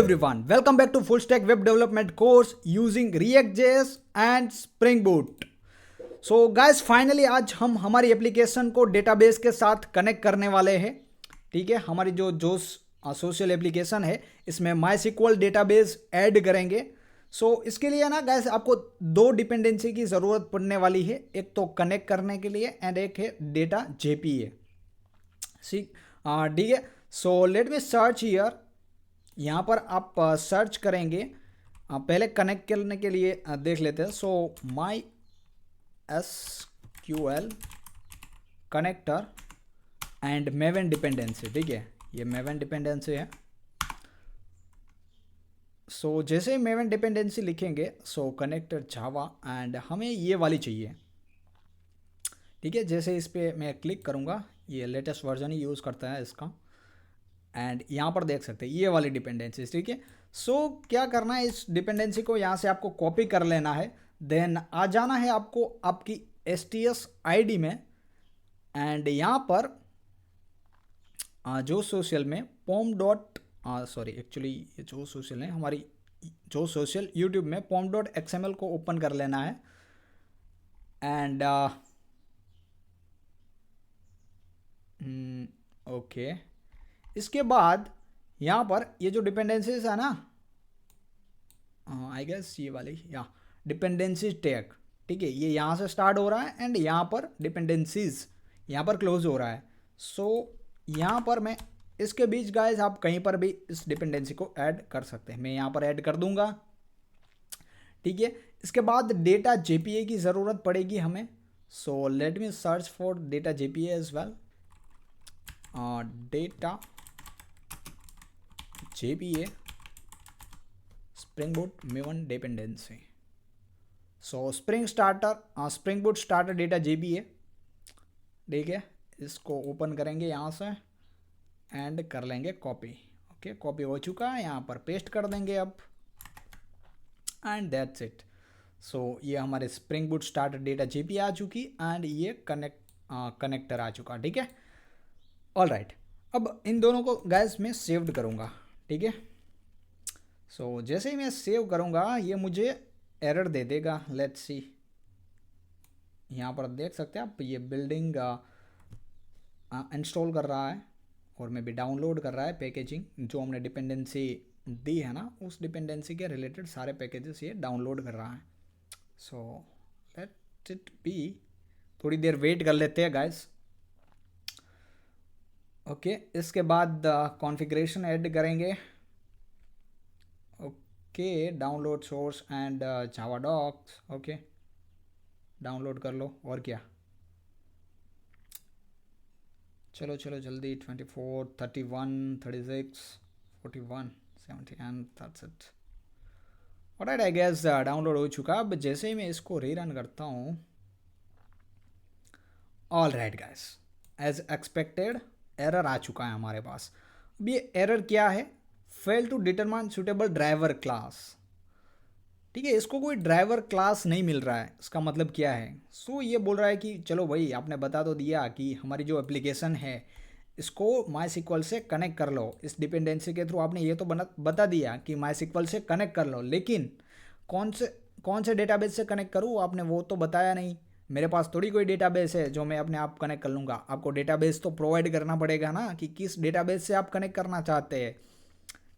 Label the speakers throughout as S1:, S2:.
S1: everyone, welcome back to full stack web development course using React.js and Spring Boot. So guys, finally आज हम हमारी application को database के साथ connect करने वाले हैं. ठीक है, हमारी जो सोशल एप्लीकेशन है इसमें MySQL डेटाबेस ऐड करेंगे. सो इसके लिए ना गाइस आपको दो डिपेंडेंसी की ज़रूरत पड़ने वाली है. एक तो कनेक्ट करने के लिए एंड एक है डेटा JPA. ठीक है. सो लेट मी सर्च हियर. यहाँ पर आप सर्च करेंगे. पहले कनेक्ट करने के लिए देख लेते हैं. सो MySQL connector and maven dependency. ठीक है, ये मेवन डिपेंडेंसी है. सो जैसे ही मेवन डिपेंडेंसी लिखेंगे सो कनेक्टर जावा एंड हमें ये वाली चाहिए. ठीक है, जैसे इस पर मैं क्लिक करूँगा, ये लेटेस्ट वर्जन ही यूज़ करता है इसका. एंड यहाँ पर देख सकते हैं ये वाली डिपेंडेंसी. ठीक है, सो क्या करना है, इस डिपेंडेंसी को यहाँ से आपको कॉपी कर लेना है. देन आ जाना है आपको आपकी STS ID में एंड यहाँ पर जो सोशल में एक्चुअली ये जो सोशल है हमारी जो सोशल यूट्यूब में pom.xml को ओपन कर लेना है. एंड ओके, इसके बाद यहाँ पर ये जो डिपेंडेंसीज है ना, आई गेस ये वाली या डिपेंडेंसीज टैग. ठीक है, ये यहाँ से स्टार्ट हो रहा है एंड यहाँ पर डिपेंडेंसीज यहाँ पर क्लोज हो रहा है. सो यहाँ पर मैं इसके बीच गाइस आप कहीं पर भी इस डिपेंडेंसी को ऐड कर सकते हैं. मैं यहाँ पर ऐड कर दूंगा. ठीक है, इसके बाद डेटा JPA की ज़रूरत पड़ेगी हमें. So let me search for data JPA as well. Data JPA spring boot maven dependency. So spring boot starter data JPA. ठीक है, इसको ओपन करेंगे यहाँ से एंड कर लेंगे कॉपी. ओके, कॉपी हो चुका है, यहाँ पर पेस्ट कर देंगे अब एंड दैट्स इट. सो ये हमारे spring boot starter data JPA आ चुकी एंड ये कनेक्टर आ चुका. ठीक है, ऑल राइट. अब इन दोनों को गाइस मैं सेव्ड करूँगा. ठीक है, सो जैसे ही मैं सेव करूँगा ये मुझे एरर दे देगा. लेट्स सी, यहाँ पर देख सकते हैं आप ये बिल्डिंग इंस्टॉल कर रहा है और मैं भी डाउनलोड कर रहा है पैकेजिंग. जो हमने डिपेंडेंसी दी है ना, उस डिपेंडेंसी के रिलेटेड सारे पैकेजेस ये डाउनलोड कर रहा है. सो लेट इट बी, थोड़ी देर वेट कर लेते हैं गाइस. ओके, इसके बाद कॉन्फ़िगरेशन ऐड करेंगे. Okay, download source and Java docs. Okay, download कर लो. और क्या, चलो जल्दी. 24, 31, 36, 41, 70 and that's it. Alright, I guess download हो चुका. अब जैसे ही मैं इसको रीरन करता हूँ, alright guys, as expected error आ चुका है हमारे पास. अब ये एरर क्या है, fail to determine suitable driver class. ठीक है, इसको कोई ड्राइवर क्लास नहीं मिल रहा है. इसका मतलब क्या है, सो ये बोल रहा है कि चलो भाई आपने बता तो दिया कि हमारी जो एप्लीकेशन है इसको MySQL से कनेक्ट कर लो. इस डिपेंडेंसी के थ्रू आपने ये तो बता दिया कि MySQL से कनेक्ट कर लो, लेकिन कौन से डेटाबेस से कनेक्ट करूँ आपने वो तो बताया नहीं. मेरे पास थोड़ी कोई डेटाबेस है जो मैं अपने आप कनेक्ट कर लूँगा. आपको डेटाबेस तो प्रोवाइड करना पड़ेगा ना कि किस डेटाबेस से आप कनेक्ट करना चाहते हैं.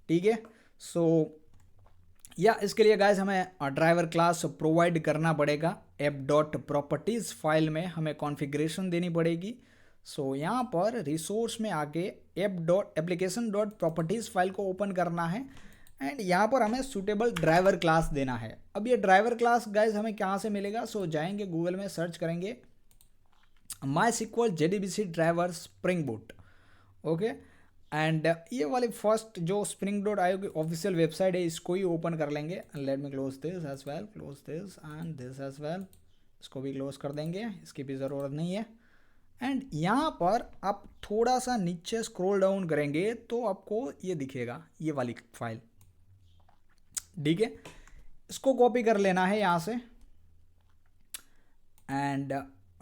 S1: ठीक है, सो या इसके लिए गाइस हमें ड्राइवर क्लास प्रोवाइड करना पड़ेगा. app.properties फाइल में हमें कॉन्फ़िगरेशन देनी पड़ेगी. सो यहाँ पर रिसोर्स में आके application.properties फाइल को ओपन करना है एंड यहाँ पर हमें सूटेबल ड्राइवर क्लास देना है. अब ये ड्राइवर क्लास गाइस हमें कहाँ से मिलेगा, सो जाएंगे गूगल में सर्च करेंगे MySQL JDBC driver spring boot. Okay, and ये वाली फर्स्ट जो spring.io की ऑफिशियल वेबसाइट है इसको ही ओपन कर लेंगे. Let me close this as well, close this and this as well. इसको भी क्लोज कर देंगे, इसकी भी ज़रूरत नहीं है. एंड यहाँ पर आप थोड़ा सा नीचे स्क्रॉल डाउन करेंगे तो आपको ये दिखेगा ये वाली फाइल. ठीक है, इसको कॉपी कर लेना है यहाँ से एंड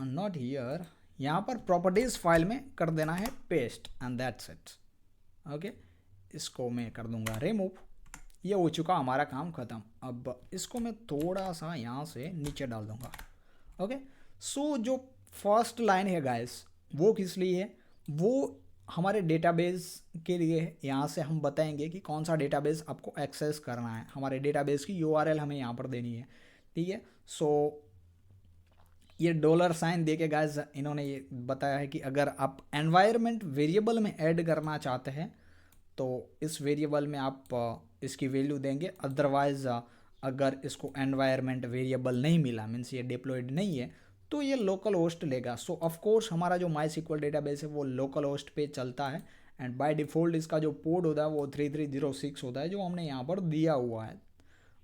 S1: नॉट हियर, यहाँ पर प्रॉपर्टीज़ फाइल में कर देना है paste and that's it. Okay, इसको मैं कर दूंगा रिमूव ये हो चुका हमारा काम ख़त्म। अब इसको मैं थोड़ा सा यहाँ से नीचे डाल दूँगा। ओके, सो जो फर्स्ट लाइन है गाइस, वो किस लिए है? वो हमारे डेटाबेस के लिए है। यहाँ से हम बताएंगे कि कौन सा डेटाबेस आपको एक्सेस करना है। हमारे डेटाबेस की यूआरएल हमें यहाँ पर देनी है, ठीक है। सो ये डॉलर साइन दे के गाइस इन्होंने ये बताया है कि अगर आप एनवायरनमेंट वेरिएबल में ऐड करना चाहते हैं तो इस वेरिएबल में आप इसकी वैल्यू देंगे। अदरवाइज़ अगर इसको एनवायरनमेंट वेरिएबल नहीं मिला, मीन्स ये डिप्लॉयड नहीं है, तो ये लोकल होस्ट लेगा। सो ऑफ कोर्स हमारा जो माई सिक्वल डेटाबेस है वो लोकल होस्ट पे चलता है एंड बाय डिफ़ॉल्ट इसका जो पोर्ट होता है वो 3306 होता है जो हमने यहाँ पर दिया हुआ है।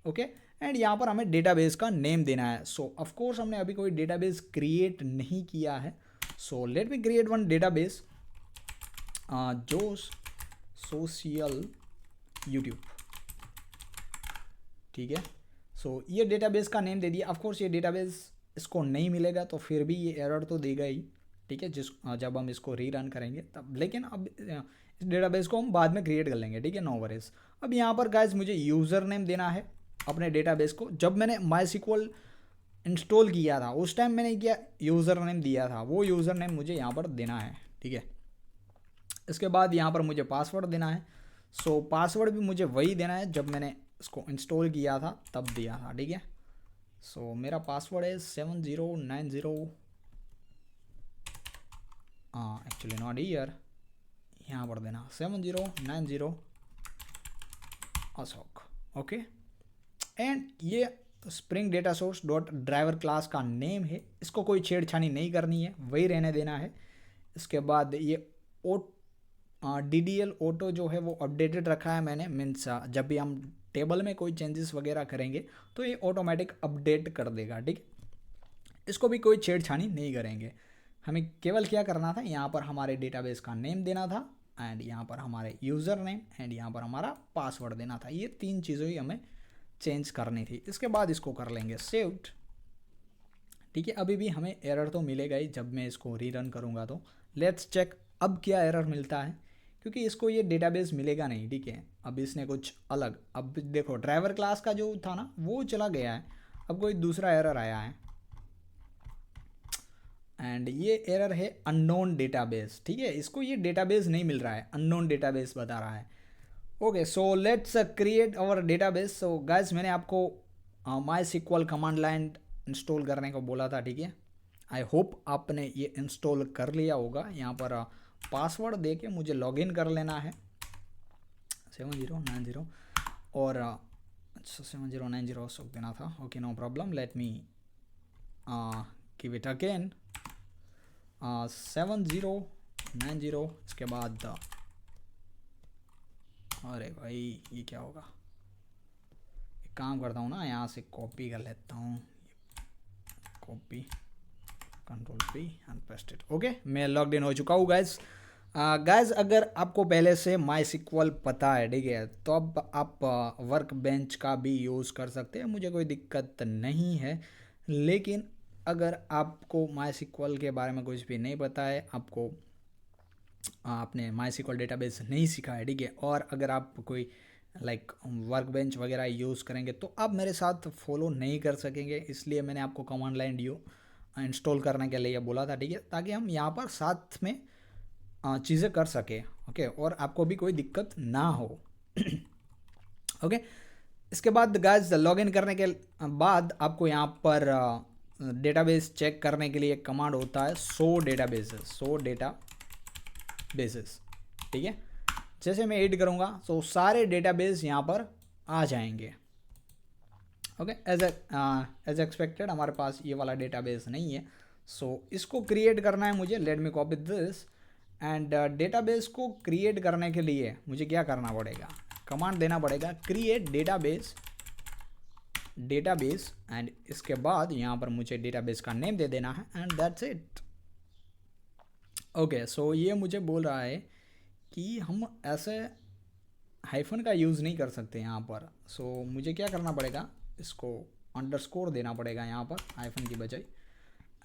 S1: ओके, एंड यहाँ पर हमें डेटाबेस का नेम देना है। सो ऑफ कोर्स हमने अभी कोई डेटाबेस क्रिएट नहीं किया है। सो लेट मी क्रिएट वन डेटाबेस, जोश सोशल यूट्यूब, ठीक है। सो ये डेटाबेस का नेम दे दिया। ऑफ कोर्स ये डेटाबेस इसको नहीं मिलेगा तो फिर भी ये एरर तो देगा ही, ठीक है, जब हम इसको रीरन करेंगे तब। लेकिन अब इस डेटाबेस को हम बाद में क्रिएट कर लेंगे, ठीक है, नो वरीज। अब यहाँ पर गाइस मुझे यूज़र नेम देना है अपने डेटाबेस को। जब मैंने माई सिक्वल इंस्टॉल किया था उस टाइम मैंने क्या यूज़र नेम दिया था, वो यूज़र नेम मुझे यहाँ पर देना है, ठीक है। इसके बाद यहाँ पर मुझे पासवर्ड देना है। सो पासवर्ड भी मुझे वही देना है जब मैंने इसको इंस्टॉल किया था तब दिया था, ठीक है। सो मेरा पासवर्ड है 7090, एक्चुअली नॉट ईयर, यहाँ पर देना 7090 अशोक। ओके, एंड ये spring data source dot driver class का नेम है, इसको कोई छेड़छानी नहीं करनी है, वही रहने देना है। इसके बाद ये DDL ऑटो जो है वो अपडेटेड रखा है मैंने, मीन्स जब भी हम टेबल में कोई चेंजेस वगैरह करेंगे तो ये ऑटोमेटिक अपडेट कर देगा, ठीक। इसको भी कोई छेड़छानी नहीं करेंगे। हमें केवल क्या करना था, यहाँ पर हमारे डेटाबेस का नेम देना था एंड यहाँ पर हमारे यूज़र नेम एंड यहाँ पर हमारा पासवर्ड देना था। ये 3 चीज़ें ही हमें चेंज करनी थी। इसके बाद इसको कर लेंगे सेव्ड, ठीक है। अभी भी हमें एरर तो मिलेगा ही जब मैं इसको रीरन करूँगा। तो लेट्स चेक अब क्या एरर मिलता है, क्योंकि इसको ये डेटाबेस मिलेगा नहीं, ठीक है। अब इसने कुछ अलग, अब देखो ड्राइवर क्लास का जो था ना वो चला गया है, अब कोई दूसरा एरर आया है एंड ये एरर है अननोन डेटाबेस, ठीक है। इसको ये डेटाबेस नहीं मिल रहा है, अननोन डेटाबेस बता रहा है। Okay, so let's create our database. So guys मैंने आपको my SQL command line install करने को बोला था, ठीक है। आई होप आपने ये इंस्टॉल कर लिया होगा। यहाँ पर पासवर्ड दे के मुझे लॉगिन कर लेना है 7090 और अच्छा 7090 अशोक देना था। Okay, no problem, let me give it again 7090। इसके बाद अरे भाई ये क्या होगा, एक काम करता हूँ ना, यहाँ से कॉपी कर लेता हूँ, copy control P and paste it. Okay, मैं लॉग्ड इन हो चुका हूँ गाइज। गाइज अगर आपको पहले से माई सिक्वल पता है, ठीक है, तो अब आप वर्क बेंच का भी यूज़ कर सकते हैं, मुझे कोई दिक्कत नहीं है। लेकिन अगर आपको माई सिक्वल के बारे में कुछ भी नहीं पता है, आपको आपने माई सिक्वल डेटाबेस नहीं सीखा है, ठीक है, और अगर आप कोई लाइक वर्क बेंच वगैरह यूज़ करेंगे तो आप मेरे साथ फॉलो नहीं कर सकेंगे। इसलिए मैंने आपको कमांड लाइन डियो इंस्टॉल करने के लिए बोला था, ठीक है, ताकि हम यहाँ पर साथ में चीज़ें कर सके। ओके, और आपको भी कोई दिक्कत ना हो। ओके, इसके बाद गाइस लॉगिन करने के बाद आपको यहाँ पर डेटाबेस चेक करने के लिए एक कमांड होता है शो डेटाबेसेस, ठीक है। जैसे मैं ऐड करूँगा तो सारे डेटाबेस यहाँ पर आ जाएंगे। ओके, एज एक्सपेक्टेड हमारे पास ये वाला डेटाबेस नहीं है। सो इसको क्रिएट करना है मुझे। Let me copy this and database को क्रिएट करने के लिए मुझे क्या करना पड़ेगा, कमांड देना पड़ेगा क्रिएट डेटाबेस एंड इसके बाद यहाँ पर मुझे डेटाबेस का नेम दे देना है एंड दैट्स इट। ओके, सो ये मुझे बोल रहा है कि हम ऐसे हाइफन का यूज़ नहीं कर सकते यहाँ पर। सो मुझे क्या करना पड़ेगा, इसको अंडरस्कोर देना पड़ेगा यहाँ पर हाइफन की बजाय।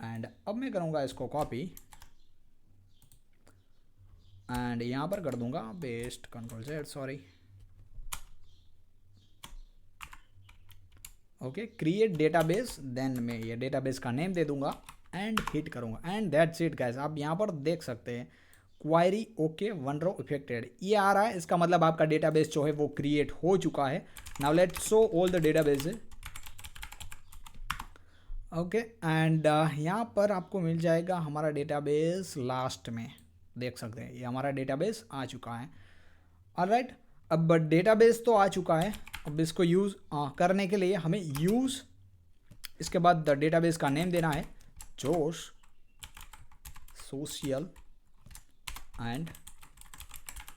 S1: एंड अब मैं करूँगा इसको कॉपी एंड यहाँ पर कर दूँगा paste, control Z, sorry. Okay, create database, then मैं ये डेटाबेस का नेम दे दूंगा एंड हिट करूंगा एंड दैट्स इट गाइस। आप यहाँ पर देख सकते हैं क्वायरी ओके 1 रो इफेक्टेड ये आ रहा है, इसका मतलब आपका डेटाबेस जो है वो क्रिएट हो चुका है। Now let's show all the database okay and यहाँ पर आपको मिल जाएगा हमारा डेटाबेस, लास्ट में देख सकते हैं ये हमारा डेटाबेस आ चुका है। ऑलराइट, अब डेटाबेस तो आ चुका है, अब इसको यूज़ करने के लिए हमें यूज़, इसके बाद डेटाबेस का नेम देना है जोश सोशल एंड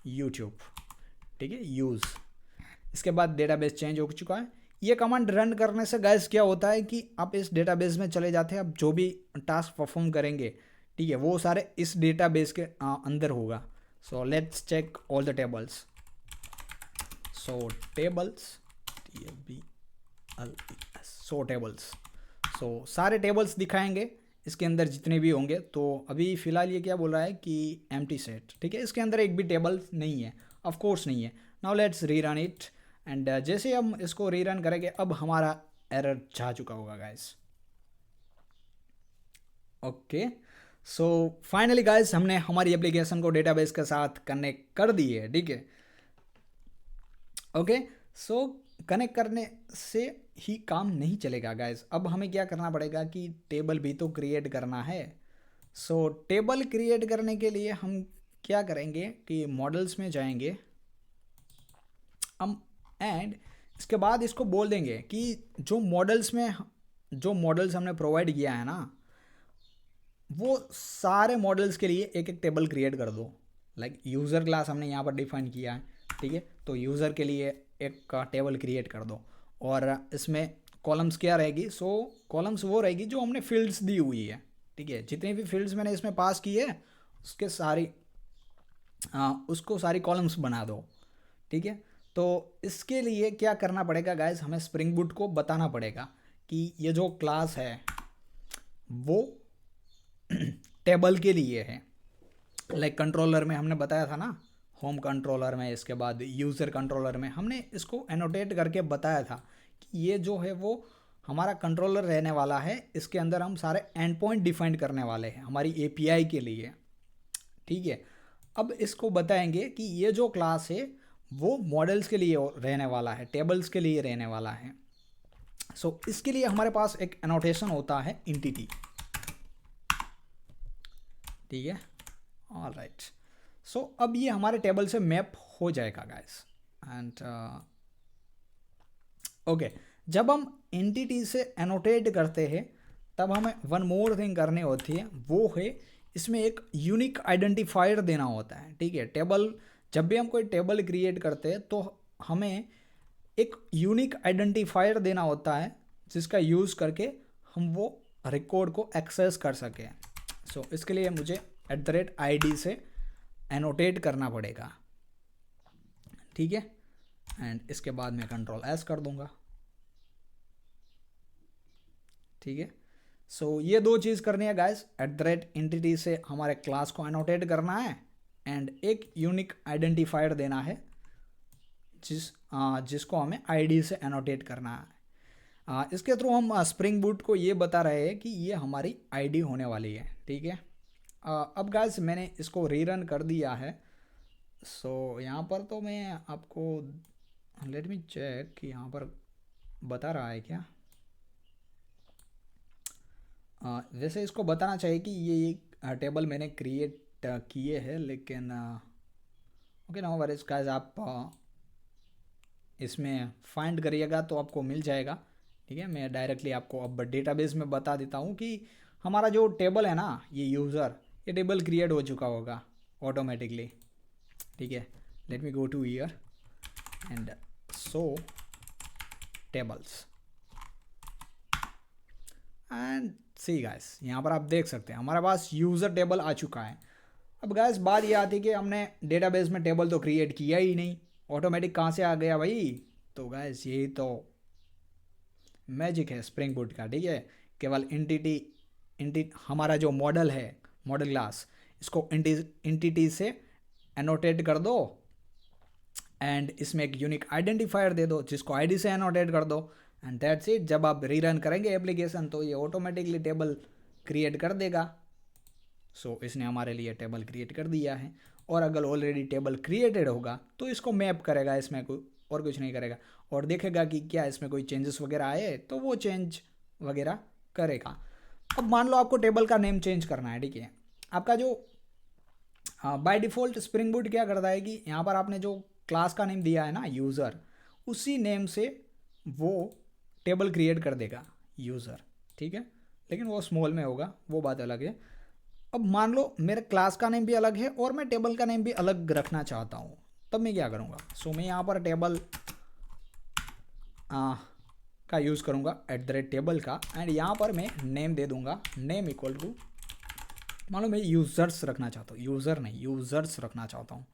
S1: यूट्यूब, ठीक है, यूज़। इसके बाद डेटाबेस चेंज हो चुका है। ये कमांड रन करने से गाइस क्या होता है कि आप इस डेटाबेस में चले जाते हैं, आप जो भी टास्क परफॉर्म करेंगे, ठीक है, वो सारे इस डेटाबेस के अंदर होगा। So let's check all the tables. So tables TABLES, so tables, so सारे टेबल्स दिखाएंगे इसके अंदर जितने भी होंगे। तो अभी फ़िलहाल ये क्या बोल रहा है कि एम्प्टी सेट, ठीक है, इसके अंदर एक भी टेबल नहीं है, ऑफ कोर्स नहीं है। Now let's rerun it and जैसे हम इसको रीरन करेंगे अब हमारा एरर जा चुका होगा guys. Okay, so finally guys हमने हमारी एप्लीकेशन को डेटाबेस के साथ कनेक्ट कर दी है, ठीक है। ओके, सो कनेक्ट करने से ही काम नहीं चलेगा गाइस, अब हमें क्या करना पड़ेगा कि टेबल भी तो क्रिएट करना है। सो टेबल क्रिएट करने के लिए हम क्या करेंगे कि मॉडल्स में जाएंगे हम एंड इसके बाद इसको बोल देंगे कि जो मॉडल्स हमने प्रोवाइड किया है ना, वो सारे मॉडल्स के लिए एक एक टेबल क्रिएट कर दो। लाइक यूज़र क्लास हमने यहाँ पर डिफाइन किया है, ठीक है, तो यूज़र के लिए एक टेबल क्रिएट कर दो और इसमें कॉलम्स क्या रहेगी, सो कॉलम्स वो रहेगी जो हमने फील्ड्स दी हुई है, ठीक है, जितनी भी फील्ड्स मैंने इसमें पास की है उसके उसको सारी कॉलम्स बना दो, ठीक है। तो इसके लिए क्या करना पड़ेगा गाइस, हमें स्प्रिंग बूट को बताना पड़ेगा कि ये जो क्लास है वो टेबल के लिए है। लाइक कंट्रोलर में हमने बताया था ना, होम कंट्रोलर में, इसके बाद यूज़र कंट्रोलर में हमने इसको एनोटेट करके बताया था कि ये जो है वो हमारा कंट्रोलर रहने वाला है, इसके अंदर हम सारे एंड पॉइंट डिफाइन करने वाले हैं हमारी एपीआई के लिए, ठीक है। अब इसको बताएंगे कि ये जो क्लास है वो मॉडल्स के लिए रहने वाला है, टेबल्स के लिए रहने वाला है। सो इसके लिए हमारे पास एक एनोटेशन होता है एंटिटी, ठीक है। ऑलराइट, सो अब ये हमारे टेबल से मैप हो जाएगा गाइस एंड ओके, जब हम एंटिटी से एनोटेट करते हैं तब हमें वन मोर थिंग करनी होती है, वो है इसमें एक यूनिक आइडेंटिफायर देना होता है, ठीक है। टेबल, जब भी हम कोई टेबल क्रिएट करते हैं तो हमें एक यूनिक आइडेंटिफायर देना होता है जिसका यूज़ करके हम वो रिकॉर्ड को एक्सेस कर सकें। सो इसके लिए मुझे @ID से एनोटेट करना पड़ेगा, ठीक है, एंड इसके बाद मैं Ctrl+S कर दूंगा, ठीक है। सो ये दो चीज़ करनी है गाइस, @entity से हमारे क्लास को एनोटेट करना है एंड एक यूनिक आइडेंटिफायर देना है जिसको हमें आईडी से एनोटेट करना है। इसके थ्रू हम स्प्रिंग बूट को ये बता रहे हैं कि ये हमारी आईडी होने वाली है, ठीक है। अब गाइस मैंने इसको रीरन कर दिया है। सो यहाँ पर तो मैं आपको, लेट मी चेक कि यहाँ पर बता रहा है क्या। वैसे इसको बताना चाहिए कि ये टेबल मैंने क्रिएट किए हैं, लेकिन ओके नो वरीज गाइस, आप इसमें फाइंड करिएगा तो आपको मिल जाएगा, ठीक है। मैं डायरेक्टली आपको अब डेटाबेस में बता देता हूँ कि हमारा जो टेबल है ना, ये यूज़र, ये टेबल क्रिएट हो चुका होगा ऑटोमेटिकली, ठीक है। Let me go to here and show tables and see guys, यहाँ पर आप देख सकते हैं हमारे पास यूज़र टेबल आ चुका है। अब गाइस बात ये आती है कि हमने डेटाबेस में टेबल तो क्रिएट किया ही नहीं, ऑटोमेटिक कहाँ से आ गया भाई। तो गाइस यही तो मैजिक है स्प्रिंग बूट का, ठीक है। केवल एंटिटी हमारा जो मॉडल है, मॉडल क्लास, इसको एंटिटी से एनोटेट कर दो एंड इसमें एक यूनिक आइडेंटिफायर दे दो जिसको आईडी से एनोटेट कर दो एंड दैट्स इट। जब आप रीरन करेंगे एप्लीकेशन तो ये ऑटोमेटिकली टेबल क्रिएट कर देगा। सो इसने हमारे लिए टेबल क्रिएट कर दिया है। और अगर ऑलरेडी टेबल क्रिएटेड होगा तो इसको मैप करेगा, इसमें कोई और कुछ नहीं करेगा, और देखेगा कि क्या इसमें कोई चेंजेस वगैरह आए तो वो चेंज वगैरह करेगा। अब मान लो आपको टेबल का नेम चेंज करना है, ठीक है। आपका जो बाय डिफ़ॉल्ट स्प्रिंग बूट क्या करता है कि यहाँ पर आपने जो क्लास का नेम दिया है ना यूज़र, उसी नेम से वो टेबल क्रिएट कर देगा यूज़र, ठीक है। लेकिन वो स्मॉल में होगा, वो बात अलग है। अब मान लो मेरे क्लास का नेम भी अलग है और मैं टेबल का नेम भी अलग रखना चाहता हूँ, तब मैं क्या करूँगा? सो मैं यहाँ पर टेबल का यूज़ करूँगा @टेबल का, एंड यहाँ पर मैं नेम दे दूँगा नेम इक्वल टू, मान लो मैं यूज़र्स रखना चाहता हूँ, यूज़र नहीं यूज़र्स रखना चाहता हूँ,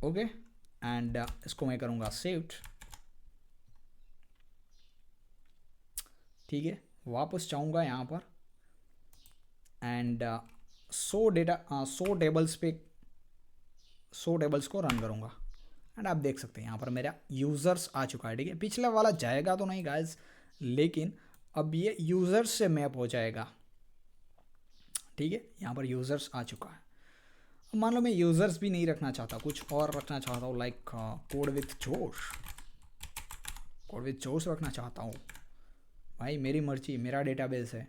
S1: ओके। एंड इसको मैं करूँगा सेव्ड, ठीक है। वापस चाहूँगा यहाँ पर एंड सो टेबल्स को रन करूँगा एंड आप देख सकते हैं यहाँ पर मेरा यूज़र्स आ चुका है, ठीक है। पिछला वाला जाएगा तो नहीं गाइस, लेकिन अब ये यूज़र्स से मैप हो जाएगा, ठीक है। यहाँ पर यूज़र्स आ चुका है। अब मान लो मैं यूज़र्स भी नहीं रखना चाहता, कुछ और रखना चाहता हूँ, लाइक कोड विथ जोश रखना चाहता हूँ। भाई मेरी मर्जी, मेरा डेटाबेस है,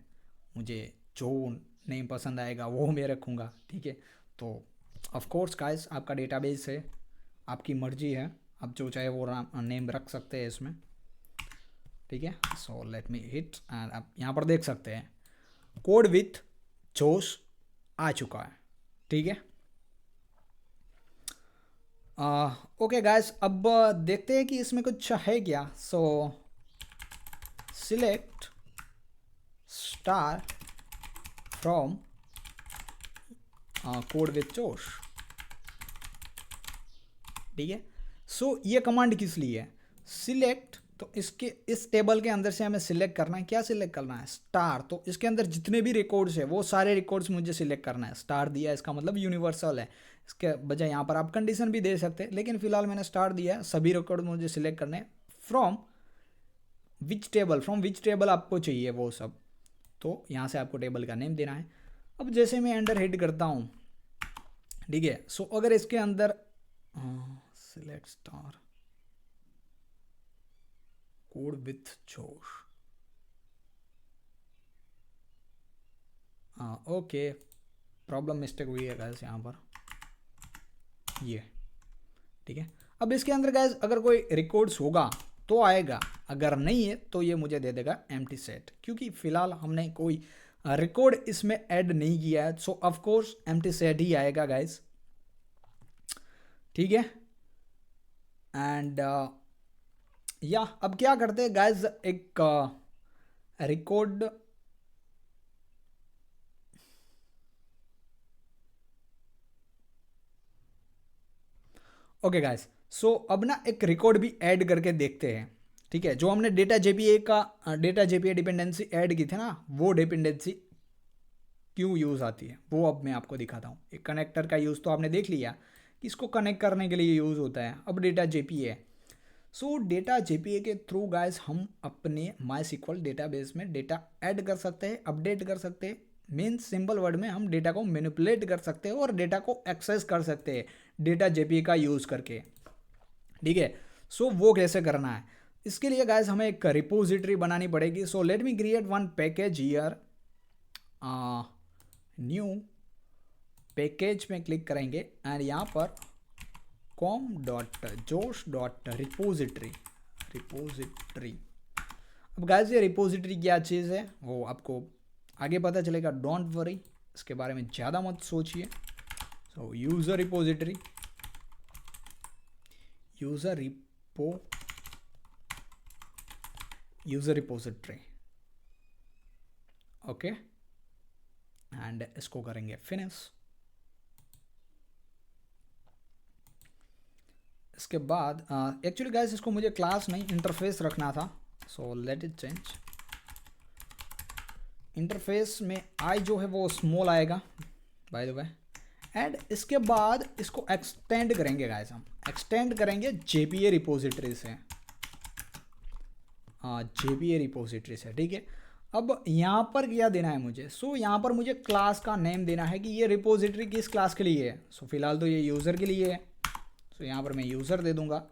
S1: मुझे जो नेम पसंद आएगा वो मैं रखूँगा, ठीक है। तो ऑफ कोर्स गाइस आपका डेटाबेस है, आपकी मर्जी है, आप जो चाहे वो नेम रख सकते हैं इसमें, ठीक है। सो लेट मी हिट एंड आप यहाँ पर देख सकते हैं कोड विथ जोश आ चुका है, ठीक है। ओके गाइस, अब देखते हैं कि इसमें कुछ है क्या। सो select star from code with जोश, ठीक है। सो ये कमांड किस लिए है? सिलेक्ट, तो इसके इस टेबल के अंदर से हमें सिलेक्ट करना है, क्या सिलेक्ट करना है? स्टार। तो इसके अंदर जितने भी रिकॉर्ड्स है वो सारे रिकॉर्ड्स मुझे सिलेक्ट करना है। स्टार दिया इसका मतलब यूनिवर्सल है, इसके बजाय यहाँ पर आप कंडीशन भी दे सकते हैं, लेकिन फिलहाल मैंने स्टार दिया है। सभी रिकॉर्ड मुझे सिलेक्ट करने हैं। फ्रॉम विच टेबल आपको चाहिए वो सब, तो यहाँ से आपको टेबल का नेम देना है। अब जैसे मैं एंटर हिट करता हूँ, ठीक है। सो अगर इसके अंदर सिलेक्ट स्टार कोड विथ जोश, ओके, प्रॉब्लम मिस्टेक हुई है गाइस यहाँ पर, ये ठीक है। अब इसके अंदर गाइस अगर कोई रिकॉर्ड्स होगा तो आएगा, अगर नहीं है तो ये मुझे दे देगा एम्प्टी सेट, क्योंकि फिलहाल हमने कोई रिकॉर्ड इसमें ऐड नहीं किया है। So of course empty set ही आएगा गाइस, ठीक है। एंड या अब क्या करते हैं गाइस, एक रिकॉर्ड ओके गाइस, सो अब ना एक रिकॉर्ड भी ऐड करके देखते हैं, ठीक है। जो हमने डेटा जेपीए डिपेंडेंसी ऐड की थी ना, वो डिपेंडेंसी क्यों यूज़ आती है वो अब मैं आपको दिखाता हूँ। एक कनेक्टर का यूज़ तो आपने देख लिया कि इसको कनेक्ट करने के लिए यूज़ होता है। अब डेटा जेपीए, सो डेटा जेपीए के थ्रू गाइस हम अपने MySQL डेटाबेस में डेटा ऐड कर सकते हैं, अपडेट कर सकते हैं। मीन्स सिंपल वर्ड में हम डेटा को मैनिपुलेट कर सकते हैं और डेटा को एक्सेस कर सकते हैं डेटा जेपीए का यूज़ करके, ठीक है। सो वो कैसे करना है, इसके लिए गाइस हमें एक रिपोजिटरी बनानी पड़ेगी। सो let me create one package here, new package में क्लिक करेंगे एंड यहाँ पर com.josh.repository। अब गाइस ये रिपोजिटरी क्या चीज़ है वो आपको आगे पता चलेगा, डोंट वरी, इसके बारे में ज़्यादा मत सोचिए। सो यूज़र रिपोजिटरी, ओके। एंड इसको करेंगे फिनिश। इसके बाद एक्चुअली गाइस इसको मुझे क्लास नहीं इंटरफेस रखना था। So let it change, interface में आई जो है वो स्मॉल आएगा बाय द वे। एंड इसके बाद इसको एक्सटेंड करेंगे गाइस, हम एक्सटेंड करेंगे जेपीए रिपोजिटरी से। JPA रिपोजिटरी से, ठीक है। अब यहाँ पर क्या देना है मुझे, सो यहाँ पर मुझे क्लास का नेम देना है कि ये रिपोजिटरी किस क्लास के लिए है। सो फिलहाल तो ये यूज़र के लिए है, सो यहाँ पर मैं यूज़र दे दूँगा।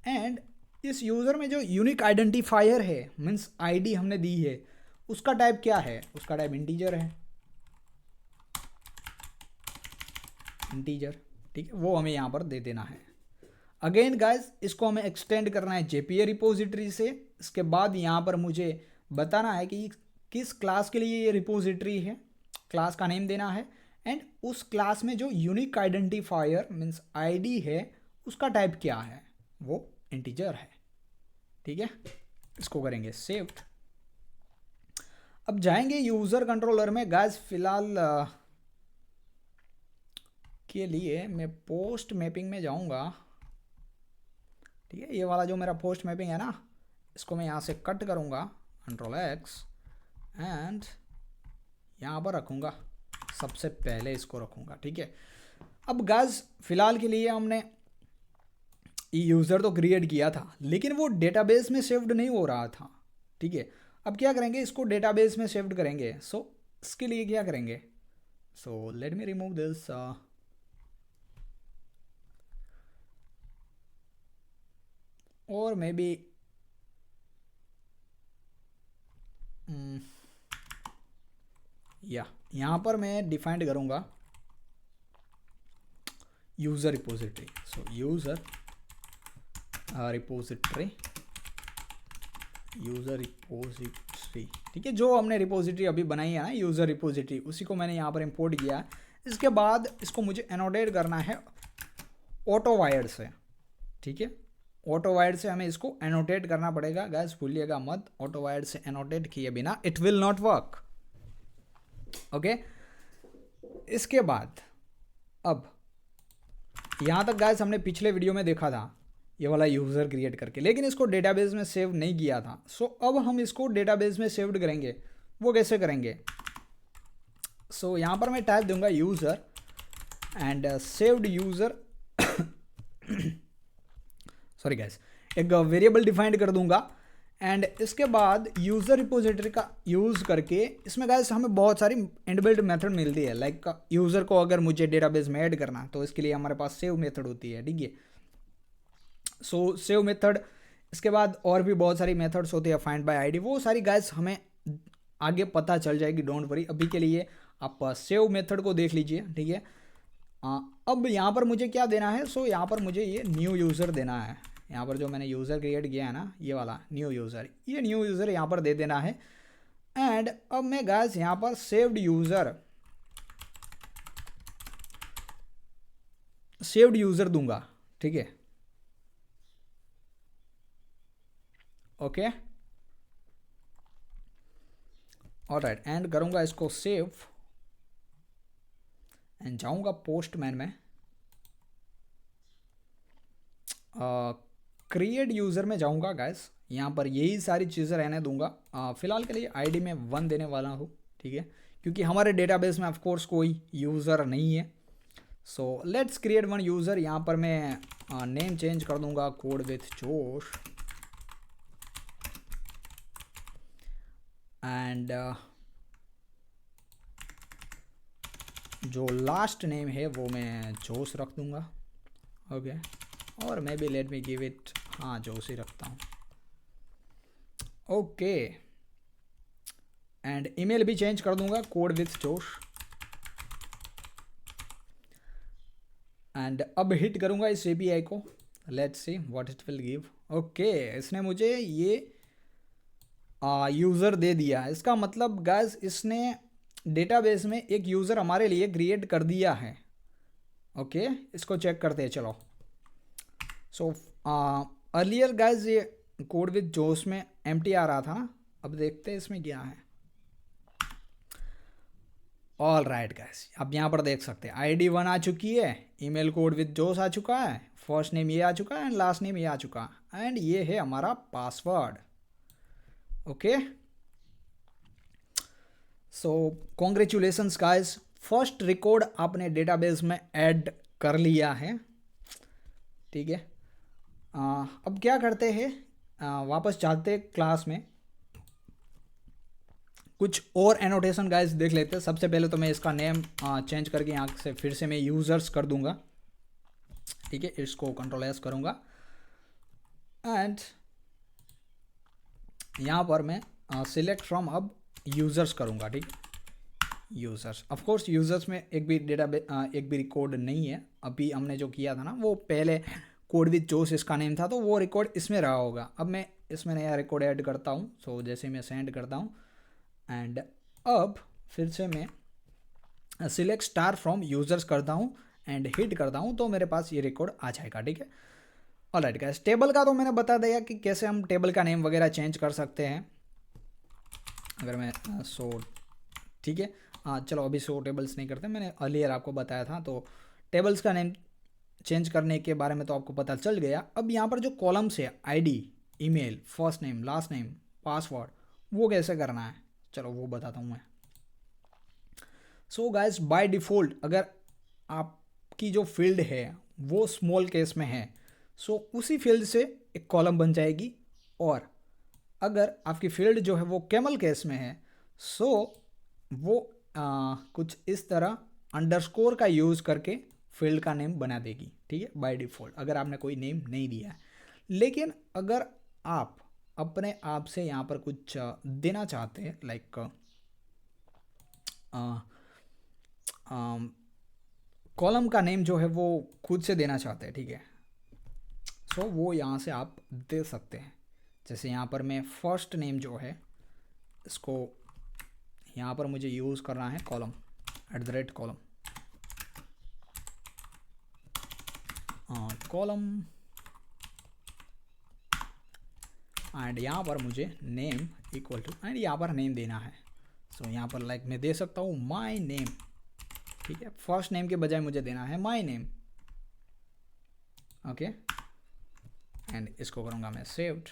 S1: एंड इस यूज़र में जो यूनिक आइडेंटिफायर है, मीन्स ID हमने दी है, उसका टाइप क्या है, उसका टाइप इंटीजर है, इंटीजर, ठीक है, वो हमें यहाँ पर दे देना है। अगेन गाइस, इसको हमें एक्सटेंड करना है JPA रिपोजिटरी से। इसके बाद यहाँ पर मुझे बताना है कि किस क्लास के लिए ये रिपोजिटरी है, क्लास का नेम देना है, एंड उस क्लास में जो यूनिक आइडेंटिफायर मीन्स ID है उसका टाइप क्या है, वो इंटीजर है, ठीक है। इसको करेंगे सेव। अब जाएंगे यूज़र कंट्रोलर में गाइस। फिलहाल के लिए मैं पोस्ट मैपिंग में जाऊंगा, ठीक है। ये वाला जो मेरा पोस्ट मैपिंग है ना, इसको मैं यहाँ से कट करूँगा, Ctrl+X, एंड यहाँ पर रखूँगा, सबसे पहले इसको रखूँगा, ठीक है। अब गाइस फिलहाल के लिए हमने यूज़र तो क्रिएट किया था, लेकिन वो डेटाबेस में सेव्ड नहीं हो रहा था, ठीक है। अब क्या करेंगे, इसको डेटाबेस में सेव्ड करेंगे। सो इसके लिए क्या करेंगे, सो लेट मी रिमूव दिस, और मे बी यहाँ पर मैं डिफाइंड करूँगा यूज़र रिपोजिटरी। सो यूज़र रिपोजिटरी, यूज़र रिपोजिटरी, ठीक है। जो हमने रिपोजिटरी अभी बनाई है ना, यूज़र रिपोजिटरी, उसी को मैंने यहाँ पर इंपोर्ट किया है। इसके बाद इसको मुझे एनोटेट करना है ऑटो वायर्ड से, ठीक है। ऑटो वायर्ड से हमें इसको एनोटेट करना पड़ेगा गाइस, भूलिएगा मत, ऑटो वायर्ड से एनोटेट किए बिना it will not work, okay. इसके बाद अब यहाँ तक गाइस हमने पिछले वीडियो में देखा था ये वाला यूज़र क्रिएट करके, लेकिन इसको डेटाबेस में सेव नहीं किया था। सो अब हम इसको डेटाबेस में सेव्ड करेंगे। वो कैसे करेंगे, सो यहाँ पर मैं टाइप दूंगा user and saved user, sorry guys, एक वेरिएबल डिफाइंड कर दूंगा। एंड इसके बाद यूज़र रिपोजिटरी का यूज़ करके इसमें गाइस हमें बहुत सारी इनबिल्ट मेथड मिलती है। लाइक यूज़र को अगर मुझे डेटाबेस में ऐड करना, तो इसके लिए हमारे पास सेव मेथड होती है, ठीक है। सो सेव मेथड, इसके बाद और भी बहुत सारी मेथड्स होती है, फाइंड बाय ID, वो सारी गाइस हमें आगे पता चल जाएगी, डोंट वरी। अभी के लिए आप सेव मेथड को देख लीजिए, ठीक है। अब यहाँ पर मुझे क्या देना है, सो यहाँ पर मुझे ये न्यू यूज़र देना है। यहाँ पर जो मैंने यूज़र क्रिएट किया है ना, ये वाला न्यू यूज़र, ये न्यू यूज़र यहाँ पर दे देना है। एंड अब मैं गाइस यहाँ पर सेव्ड यूज़र दूंगा, ठीक है, ओके, ऑलराइट। एंड करूँगा इसको सेव एंड जाऊँगा पोस्टमैन में, क्रिएट यूज़र में जाऊँगा गाइस। यहाँ पर यही सारी चीज़ें रहने दूंगा। फ़िलहाल के लिए ID में 1 देने वाला हूँ, ठीक है, क्योंकि हमारे डेटाबेस में ऑफकोर्स कोई यूज़र नहीं है। सो लेट्स क्रिएट 1 यूज़र। यहाँ पर मैं नेम चेंज कर दूंगा कोड विथ जोश, एंड जो लास्ट नेम है वो मैं जोश रख दूंगा, ओके। और may be late me give it, हाँ जोश ही रखता हूँ, ओके। एंड ईमेल भी चेंज कर दूंगा कोड विथ जोश। एंड अब हिट करूंगा इस API को, let's see what it will give. Okay, इसने मुझे ये यूज़र दे दिया। इसका मतलब गाइस इसने डेटाबेस में एक यूज़र हमारे लिए क्रिएट कर दिया है, ओके। इसको चेक करते हैं, चलो। सो अर्लियर गाइस ये कोड विद जोश में एम्प्टी आ रहा था ना, अब देखते हैं इसमें क्या है। ऑल राइट गाइस, अब यहाँ पर देख सकते हैं ID 1 आ चुकी है, ईमेल कोड विद जोश आ चुका है, फर्स्ट नेम ये आ चुका है एंड लास्ट नेम ये आ चुका है, एंड ये है हमारा पासवर्ड, ओके। सो कॉन्ग्रेचुलेसन्स गाइस, फर्स्ट रिकॉर्ड आपने डेटाबेस में ऐड कर लिया है, ठीक है। अब क्या करते हैं, वापस चलते क्लास में, कुछ और एनोटेशन गाइस देख लेते हैं। सबसे पहले तो मैं इसका नेम चेंज करके यहाँ से फिर से मैं यूज़र्स कर दूंगा, ठीक है। इसको कंट्रोल एस करूँगा एंड यहाँ पर मैं सिलेक्ट फ्रॉम अब यूज़र्स करूँगा, ठीक है। यूज़र्स, ऑफ कोर्स यूज़र्स में एक भी डेटा एक भी रिकॉर्ड नहीं है। अभी हमने जो किया था ना वो पहले कोड विद जोश इसका नेम था, तो वो रिकॉर्ड इसमें रहा होगा। अब मैं इसमें नया रिकॉर्ड ऐड करता हूँ। सो जैसे मैं सेंड करता हूँ एंड अब फिर से मैं सिलेक्ट स्टार फ्रॉम यूज़र्स करता हूँ एंड हिट करता हूँ, तो मेरे पास ये रिकॉर्ड आ जाएगा, ठीक है। ऑलराइट गाइस, टेबल का तो मैंने बता दिया कि कैसे हम टेबल का नेम वगैरह चेंज कर सकते हैं। अगर मैं ठीक है, चलो अभी शो टेबल्स नहीं करते, मैंने अर्लियर आपको बताया था। तो टेबल्स का नेम चेंज करने के बारे में तो आपको पता चल गया। अब यहाँ पर जो कॉलम्स है, ID, email, first name, last name, password, वो कैसे करना है, चलो वो बताता हूँ मैं। सो गाइस, बाय डिफ़ॉल्ट अगर आपकी जो फील्ड है वो स्मॉल केस में है, सो उसी फील्ड से एक कॉलम बन जाएगी। और अगर आपकी फील्ड जो है वो कैमल केस में है, सो वो कुछ इस तरह अंडरस्कोर का यूज़ करके फील्ड का नेम बना देगी, ठीक है, बाय डिफ़ॉल्ट, अगर आपने कोई नेम नहीं दिया है। लेकिन अगर आप अपने आप से यहाँ पर कुछ देना चाहते हैं, लाइक कॉलम का नेम जो है वो खुद से देना चाहते हैं, ठीक है, सो वो यहाँ से आप दे सकते हैं। जैसे यहाँ पर मैं फर्स्ट नेम जो है इसको यहाँ पर मुझे यूज़ करना है कॉलम @ कॉलम एंड यहाँ पर मुझे नेम इक्वल टू एंड यहाँ पर नेम देना है। सो यहाँ पर लाइक मैं दे सकता हूँ माई नेम, ठीक है। फर्स्ट नेम के बजाय मुझे देना है माई नेम, ओके। एंड इसको करूँगा मैं सेव्ड।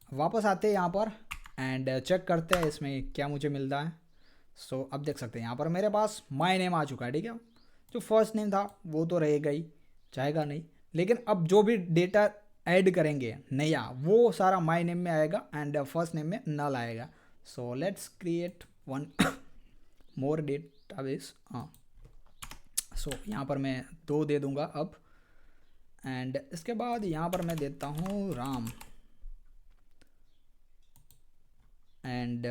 S1: वापस आते हैं यहाँ पर एंड चेक करते हैं इसमें क्या मुझे मिलता है। सो अब देख सकते हैं यहाँ पर मेरे पास माई नेम आ चुका है, ठीक है। जो फर्स्ट नेम था वो तो रहेगा ही, जाएगा नहीं, लेकिन अब जो भी डेटा ऐड करेंगे नया वो सारा माई नेम में आएगा एंड फर्स्ट नेम में नल आएगा। So let's create one more database. सो यहाँ पर मैं 2 दे दूँगा अब एंड इसके बाद यहाँ पर मैं देता हूँ राम एंड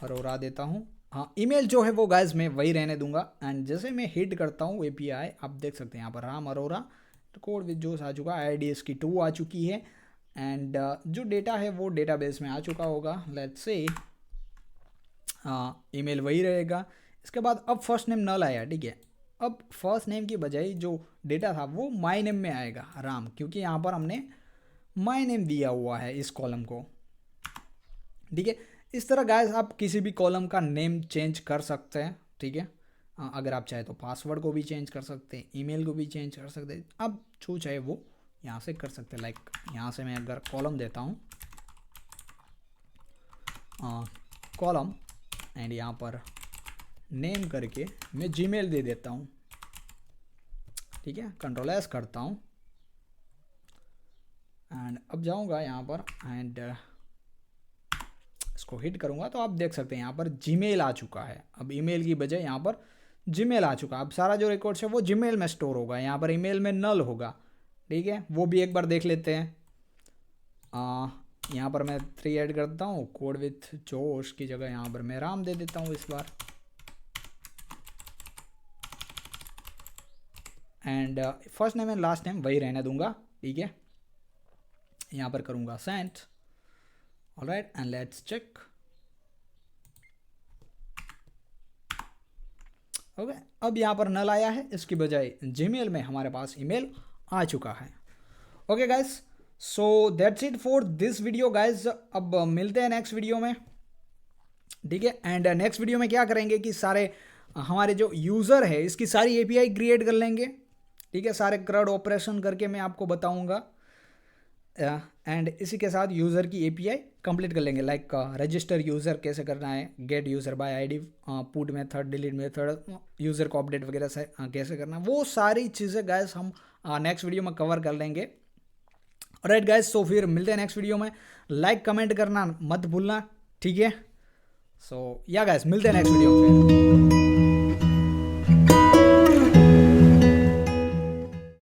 S1: अरोरा देता हूँ। हाँ, ईमेल जो है वो गाइस मैं वही रहने दूंगा एंड जैसे मैं हिट करता हूँ API, आप देख सकते हैं यहाँ पर राम अरोरा कोड विद जोश आ चुका है, ID इसकी 2 आ चुकी है एंड जो डेटा है वो डेटाबेस में आ चुका होगा। लेट्स से ईमेल वही रहेगा। इसके बाद अब फर्स्ट नेम नल आया, ठीक है। अब फर्स्ट नेम की बजाय जो डेटा था वो माई नेम में आएगा राम, क्योंकि यहाँ पर हमने माई नेम दिया हुआ है इस कॉलम को, ठीक है। इस तरह गाइस आप किसी भी कॉलम का नेम चेंज कर सकते हैं, ठीक है। अगर आप चाहे तो पासवर्ड को भी चेंज कर सकते हैं, ईमेल को भी चेंज कर सकते हैं, आप जो चाहे वो यहाँ से कर सकते हैं। लाइक यहाँ से मैं अगर कॉलम देता हूँ कॉलम एंड यहाँ पर नेम करके मैं जीमेल दे देता हूँ, ठीक है। कंट्रोल एस करता हूँ एंड अब जाऊँगा यहाँ पर एंड इसको हिट करूँगा तो आप देख सकते हैं यहाँ पर जीमेल आ चुका है। अब ईमेल की बजाय यहाँ पर जीमेल आ चुका है। अब सारा जो रिकॉर्ड्स है वो जीमेल में स्टोर होगा, यहाँ पर ईमेल में नल होगा, ठीक है। वो भी एक बार देख लेते हैं। यहाँ पर मैं 3 ऐड करता हूँ, कोड विथ जोश की जगह यहाँ पर मैं राम दे देता हूँ इस बार and first name and last name वही रहने दूंगा, ठीक है। यहाँ पर करूँगा send, alright and let's check. Okay, अब यहाँ पर नल आया है, इसकी बजाय जीमेल में हमारे पास ईमेल आ चुका है। Okay guys, so that's it for this video guys. अब मिलते हैं नेक्स्ट वीडियो में, ठीक है। एंड नेक्स्ट वीडियो में क्या करेंगे कि सारे हमारे जो यूज़र है इसकी सारी API क्रिएट कर लेंगे, ठीक है। सारे CRUD ऑपरेशन करके मैं आपको बताऊंगा एंड इसी के साथ यूज़र की API कंप्लीट कर लेंगे। लाइक रजिस्टर यूज़र कैसे करना है, gate user bye ID, put method, delete method, user को अपडेट वगैरह से कैसे करना, वो सारी चीज़ें गाइस हम नेक्स्ट वीडियो में कवर कर लेंगे। राइट गाइस, सो फिर मिलते हैं नेक्स्ट वीडियो में। लाइक कमेंट करना मत भूलना, ठीक है। सो या गाइस, मिलते हैं नेक्स्ट वीडियो में।